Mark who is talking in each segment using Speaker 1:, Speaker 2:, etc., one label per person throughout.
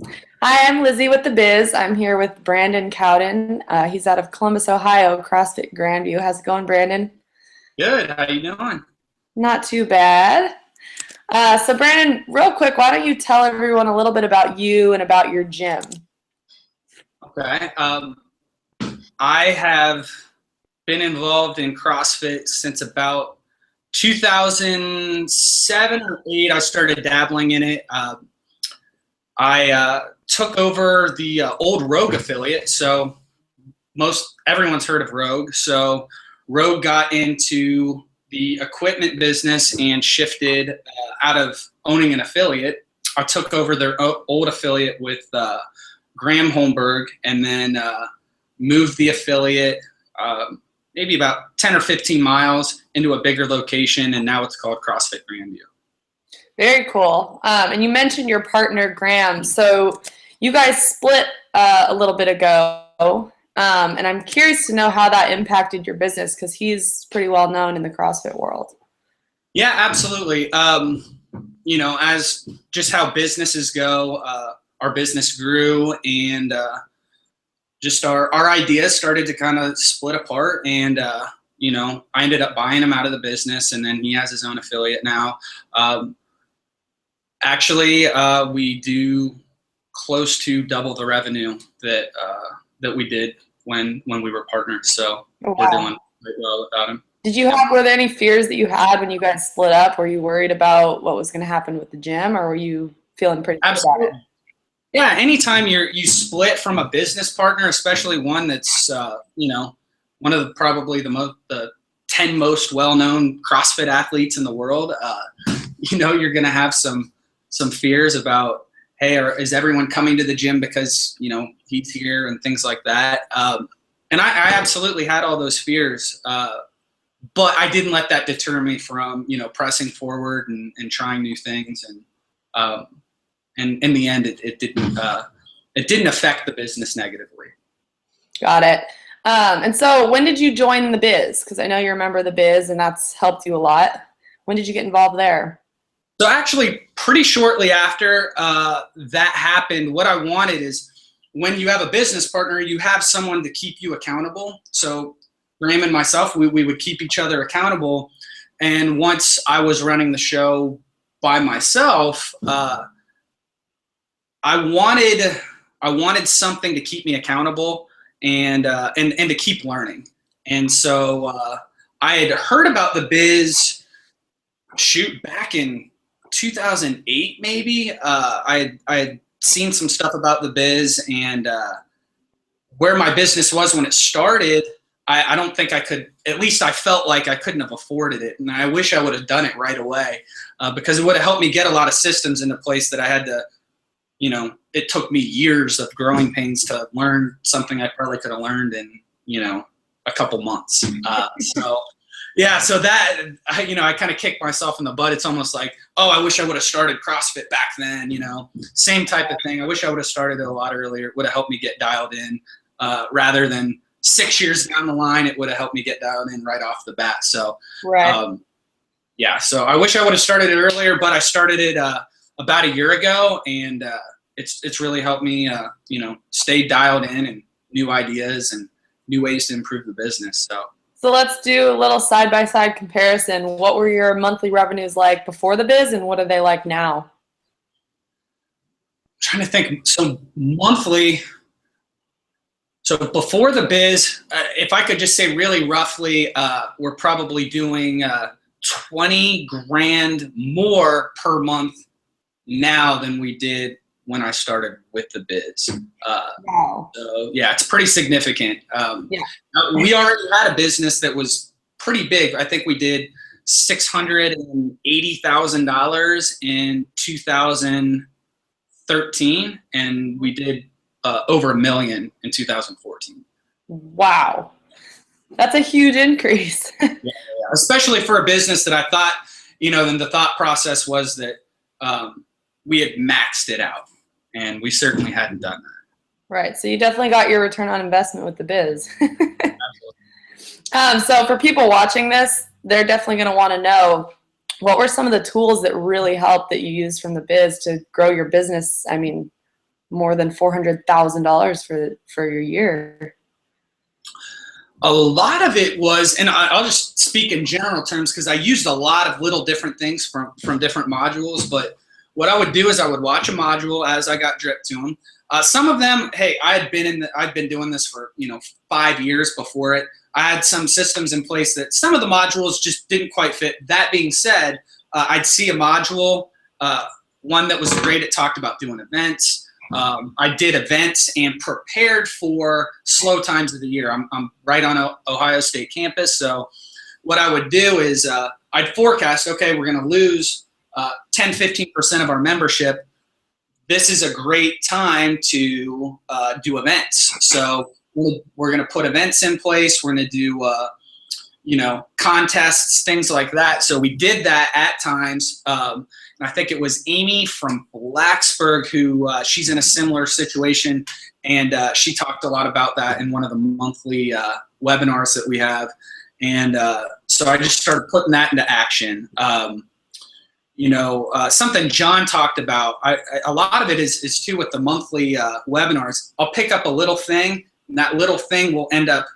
Speaker 1: Hi, I'm Lizzy with the Biz. I'm here with Brandon Couden. He's out of Columbus, Ohio, CrossFit Grandview. How's it going, Brandon?
Speaker 2: Good. How you doing?
Speaker 1: Not too bad. So, Brandon, real quick, why don't you tell everyone a little bit about you and about your gym?
Speaker 2: Okay. I have been involved in CrossFit since about 2007 or 8. I started dabbling in it. I took over the old Rogue affiliate. So most everyone's heard of Rogue. So Rogue got into the equipment business and shifted out of owning an affiliate. I took over their old affiliate with Graham Holmberg, and then moved the affiliate maybe about 10 or 15 miles into a bigger location, and now it's called CrossFit Grandview.
Speaker 1: Very cool. And you mentioned your partner, Graham. So, you guys split a little bit ago. And I'm curious to know how that impacted your business because he's pretty well known in the CrossFit world.
Speaker 2: Yeah, absolutely. As just how businesses go, our business grew, and just our ideas started to kind of split apart. And, I ended up buying him out of the business, and then he has his own affiliate now. We do close to double the revenue that we did when we were partners. So
Speaker 1: Oh,
Speaker 2: we're
Speaker 1: wow.
Speaker 2: doing quite well without him.
Speaker 1: Were there any fears that you had when you guys split up? Were you worried about what was going to happen with the gym, or were you feeling pretty good about it?
Speaker 2: Absolutely. Yeah, anytime you split from a business partner, especially one that's one of the 10 most well-known CrossFit athletes in the world, you're going to have some fears about, hey, is everyone coming to the gym because he's here and things like that. And I absolutely had all those fears, but I didn't let that deter me from pressing forward and trying new things. And in the end, it didn't affect the business negatively.
Speaker 1: Got it. And so when did you join the Biz? Because I know you're a member of the Biz, and that's helped you a lot. When did you get involved there?
Speaker 2: So actually, pretty shortly after that happened, what I wanted is when you have a business partner, you have someone to keep you accountable. So Graham and myself, we would keep each other accountable. And once I was running the show by myself, I wanted something to keep me accountable and to keep learning. And so I had heard about the Biz back in 2008 maybe. I had seen some stuff about the Biz, and where my business was when it started, I don't think I could, at least I felt like I couldn't have afforded it. And I wish I would have done it right away because it would have helped me get a lot of systems into place that I had to, it took me years of growing pains to learn something I probably could have learned in, a couple months. So that, I kind of kicked myself in the butt. It's almost like, oh, I wish I would have started CrossFit back then, same type of thing. I wish I would have started it a lot earlier. It would have helped me get dialed in rather than 6 years down the line. It would have helped me get dialed in right off the bat. So,
Speaker 1: Right.
Speaker 2: so I wish I would have started it earlier, but I started it about a year ago, and it's really helped me, stay dialed in and new ideas and new ways to improve the business.
Speaker 1: So let's do a little side-by-side comparison. What were your monthly revenues like before the Biz, and what are they like now?
Speaker 2: Trying to think. So monthly. So before the Biz, if I could just say really roughly, we're probably doing 20 grand more per month now than we did when I started with the Biz.
Speaker 1: Wow.
Speaker 2: So yeah, it's pretty significant.
Speaker 1: Yeah.
Speaker 2: We already had a business that was pretty big. I think we did $680,000 in 2013, and we did over $1 million in 2014.
Speaker 1: Wow. That's a huge increase.
Speaker 2: Yeah, especially for a business that I thought, then the thought process was that we had maxed it out, and we certainly hadn't done that.
Speaker 1: Right. So you definitely got your return on investment with the Biz.
Speaker 2: Absolutely.
Speaker 1: So for people watching this, they're definitely going to want to know what were some of the tools that really helped that you used from the Biz to grow your business, more than $400,000 for your year?
Speaker 2: A lot of it was, and I'll just speak in general terms because I used a lot of little different things from different modules. But what I would do is I would watch a module as I got dripped to them. Some of them, hey, I'd been doing this for 5 years before it. I had some systems in place that some of the modules just didn't quite fit. That being said, I'd see a module, one that was great. It talked about doing events. I did events and prepared for slow times of the year. I'm right on Ohio State campus. So what I would do is I'd forecast, okay, we're going to lose 10, 15% of our membership. This is a great time to do events. So we're going to put events in place. We're going to do, contests, things like that. So we did that at times. I think it was Amy from Blacksburg who she's in a similar situation, and she talked a lot about that in one of the monthly webinars that we have. And so I just started putting that into action. Something John talked about, a lot of it is too with the monthly webinars. I'll pick up a little thing, and that little thing will end up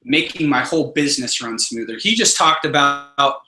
Speaker 2: making my whole business run smoother. He just talked about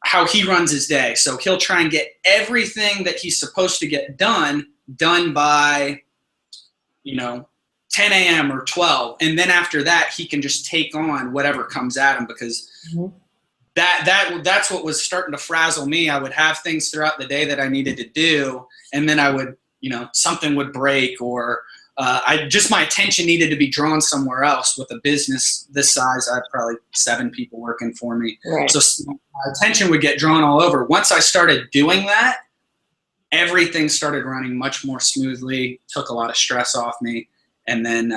Speaker 2: how he runs his day. So he'll try and get everything that he's supposed to get done by, 10 a.m. or 12. And then after that, he can just take on whatever comes at him, because that's what was starting to frazzle me. I would have things throughout the day that I needed to do, and then I would, something would break, or my attention needed to be drawn somewhere else. With a business this size, I had probably 7 people working for me.
Speaker 1: Right.
Speaker 2: So my attention would get drawn all over. Once I started doing that, everything started running much more smoothly, took a lot of stress off me. And then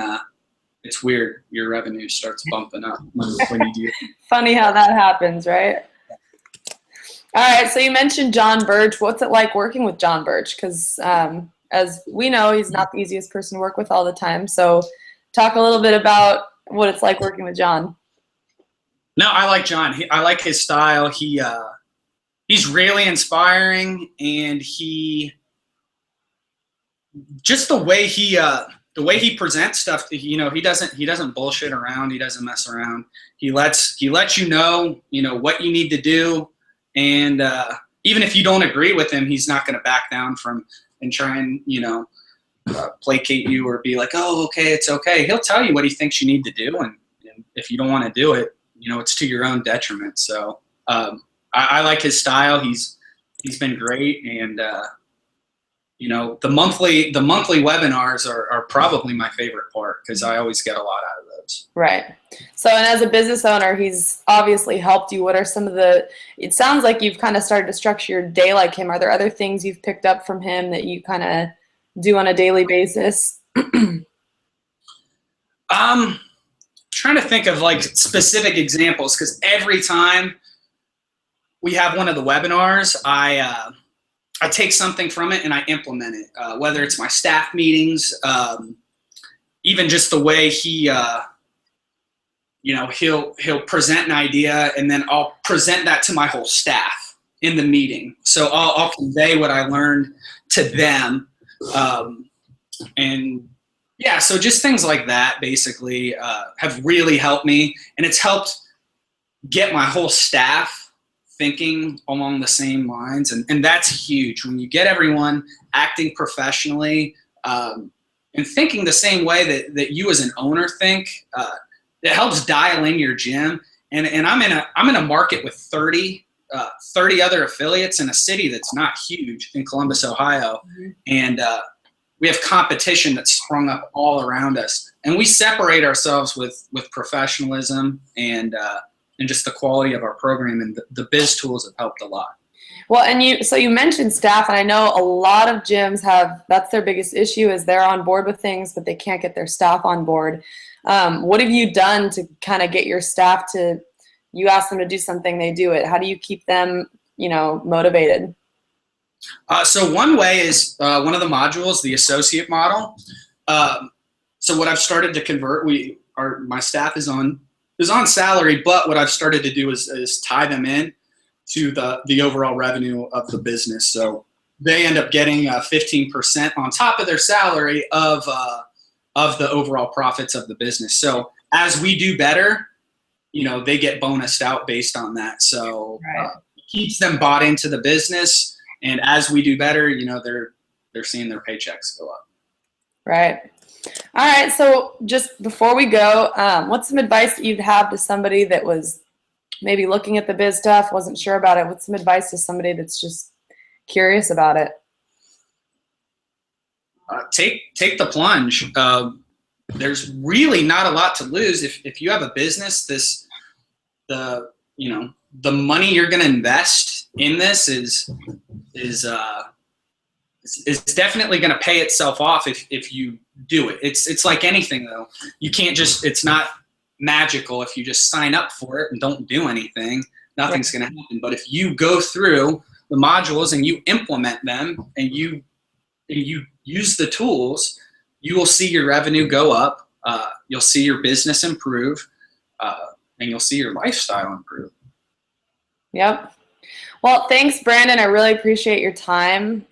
Speaker 2: it's weird. Your revenue starts bumping up when you do it.
Speaker 1: Funny how that happens, right? All right. So you mentioned John Birch. What's it like working with John Birch? Because as we know, he's not the easiest person to work with all the time. So talk a little bit about what it's like working with John.
Speaker 2: No, I like John. I like his style. He's really inspiring, and just the way he presents stuff. He doesn't bullshit around. He doesn't mess around. He lets you know what you need to do, and even if you don't agree with him, he's not going to back down from and try and placate you or be like, oh, okay, it's okay. He'll tell you what he thinks you need to do, and if you don't want to do it, it's to your own detriment. So I like his style. He's been great, and the monthly webinars are probably my favorite part, because I always get a lot out of those.
Speaker 1: Right. So, and as a business owner, he's obviously helped you. What are some of it sounds like you've kind of started to structure your day like him. Are there other things you've picked up from him that you kind of do on a daily basis?
Speaker 2: Trying to think of specific examples, because every time we have one of the webinars, I take something from it and I implement it, whether it's my staff meetings, even just the way he'll present an idea, and then I'll present that to my whole staff in the meeting. So I'll convey what I learned to them. And yeah, so just things like that basically have really helped me, and it's helped get my whole staff thinking along the same lines, and that's huge. When you get everyone acting professionally and thinking the same way that you as an owner think, it helps dial in your gym. And I'm in a market with 30 other affiliates in a city that's not huge, in Columbus, Ohio, and we have competition that's sprung up all around us, and we separate ourselves with professionalism and just the quality of our program, and the BIZ tools have helped a lot.
Speaker 1: Well, and you mentioned staff, and I know a lot of gyms that's their biggest issue, is they're on board with things, but they can't get their staff on board. What have you done to kind of get your staff to, you ask them to do something, they do it? How do you keep them, motivated?
Speaker 2: So one way is one of the modules, the associate model. So what I've started to convert, my staff is on salary, but what I've started to do is tie them in to the overall revenue of the business. So they end up getting 15% on top of their salary of the overall profits of the business. So as we do better, they get bonused out based on that. So it keeps them bought into the business. And as we do better, they're seeing their paychecks go up.
Speaker 1: Right. All right. So just before we go, what's some advice that you'd have to somebody that was maybe looking at the biz stuff, wasn't sure about it? What's some advice to somebody that's just curious about it?
Speaker 2: Take the plunge. There's really not a lot to lose if you have a business. The money you're going to invest in this is definitely going to pay itself off if you do it. It's like anything though. You can't just. It's not magical. If you just sign up for it and don't do anything, nothing's going to happen. But if you go through the modules and you implement them and you use the tools, you will see your revenue go up. You'll see your business improve, and you'll see your lifestyle improve. Yep.
Speaker 1: Well, thanks, Brandon. I really appreciate your time.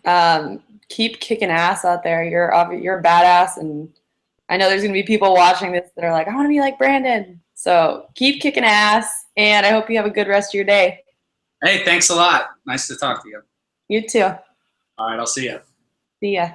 Speaker 1: Keep kicking ass out there. You're a badass, and I know there's going to be people watching this that are like, I want to be like Brandon. So keep kicking ass, and I hope you have a good rest of your day.
Speaker 2: Hey, thanks a lot. Nice to talk to you.
Speaker 1: You too.
Speaker 2: All right, I'll see you.
Speaker 1: See ya.